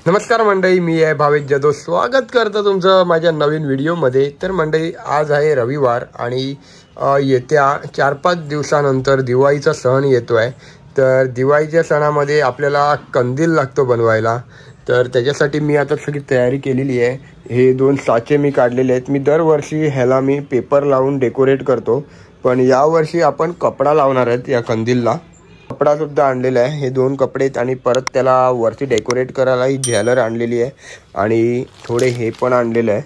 नमस्कार मंडळी, मी आहे भावेश जाधव. स्वागत करतो तुमचं माझ्या नवीन व्हिडिओमध्ये. तर मंडळी, आज आहे रविवार आणि येत्या 4-5 दिवसानंतर दिवाळीचा सण येतो आहे. तर दिवाळीच्या सणामध्ये आपल्याला कंदील लागतो बनवायला. तर त्याच्यासाठी मी आता सगळी तयारी केलेली आहे. हे 2 साचे मी काढलेले आहेत. मी दरवर्षी ह्याला मी पेपर लावून डेकोरेट करतो, पण यावर्षी आपण कपडा लावणार आहेत या कंदीलला. कपडा सुद्धा आणलेला आहे. हे 2 कपडे आहेत आणि परत त्याला वरती डेकोरेट करायला ही झालर आणलेली आहे आणि थोडे हे पण आणलेलं आहे.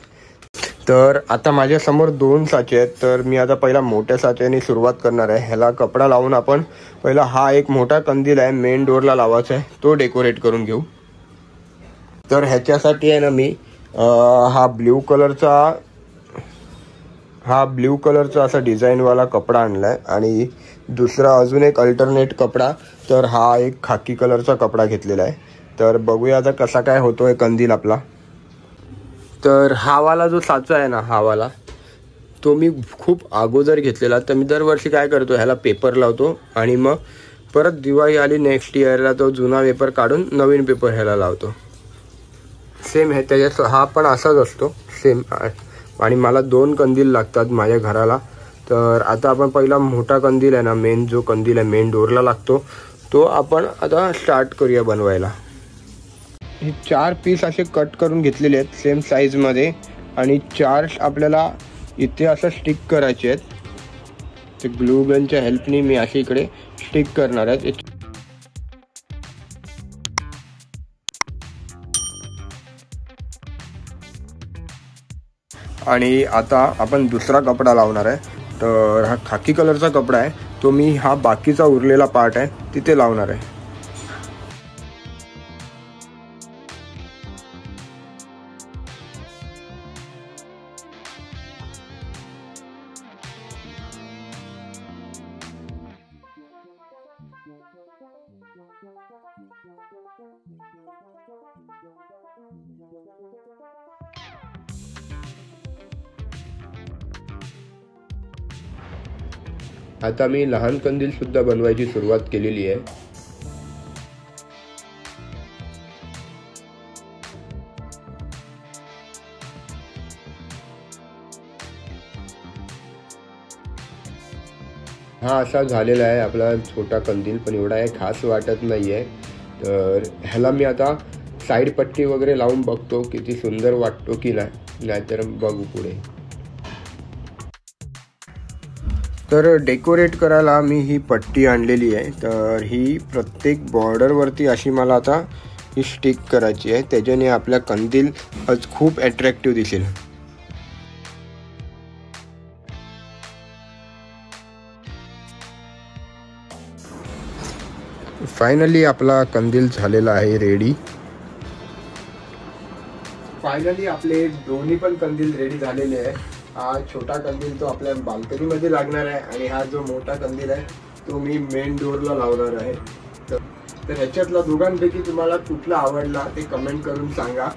तर आता माझ्यासमोर 2 साचे आहेत. तर मी आता पहिला मोठ्या साच्याने सुरुवात करणार आहे. ह्याला कपडा लावून आपण पहिला हा एक मोठा कंदील आहे मेन डोअरला लावायचा आहे, तो डेकोरेट करून घेऊ. तर ह्याच्यासाठी आहे ना मी हा ब्ल्यू कलरचा असा डिझाईनवाला कपडा आणला आहे आणि दुसरा अजून एक अल्टरनेट कपडा, तर हा एक खाकी कलरचा कपडा घेतलेला आहे. तर बघूया आता कसा काय होतोय कंदील आपला. तर हा वाला जो साचा आहे ना, हा वाला तो मी खूप अगोदर घेतलेला. तर मी दरवर्षी काय करतो, ह्याला पेपर लावतो आणि मग परत दिवाळी आली नेक्स्ट इयरला तो जुना पेपर काढून नवीन पेपर ह्याला लावतो. सेम हे त्याच्यात हा पण असाच असतो सेम. आणि मला 2 कंदील लागतात माझ्या घराला. तर आता आपण पहिला मोठा कंदील आहे ना, मेन जो कंदील आहे मेन डोअरला लागतो, तो आपण आता स्टार्ट करूया बनवायला. हे 4 पीस असे कट करून घेतलेले आहेत सेम साईजमध्ये आणि 4 आपल्याला इथे असं स्टिक करायचे आहेत. ते ग्लू गनच्या हेल्पनी मी असे इकडे स्टिक करणार आहेत. आणि आता आपण दुसरा कपडा लावणार आहे. तर हा खाकी कलरचा कपडा आहे, तो मी हा बाकीचा उरलेला पार्ट आहे तिथे लावणार आहे. आता मी लहान कंदील सुद्धा बनवायची सुरुवात केलेली आहे. हा असा झालेला आहे आपला छोटा कंदील, पण एवढा आहे खास वाटत नाही आहे. तर ह्याला मी आता साईड पट्टी वगैरे लावून बघतो किती सुंदर वाटतो की नाही, नाहीतर बघू पुढे. तर डेकोरेट करायला मी ही पट्टी आणलेली आहे. तर ही प्रत्येक बॉर्डरवरती अशी मला आता ही स्टिक करायची आहे. त्याच्याने आपल्या कंदील आज खूप अट्रॅक्टिव्ह दिसेल. फायनली आपला कंदील झालेला आहे रेडी. फायनली आपले दोन्ही पण कंदील रेडी झालेले आहे. हा छोटा कंदील तो आपल्या बाल्कनीमध्ये लागणार आहे आणि हा जो मोठा कंदील आहे तो मी मेन डोअरला लावणार आहे. तर ह्याच्यातला दोघांपैकी तुम्हाला कुठला आवडला ते कमेंट करून सांगा.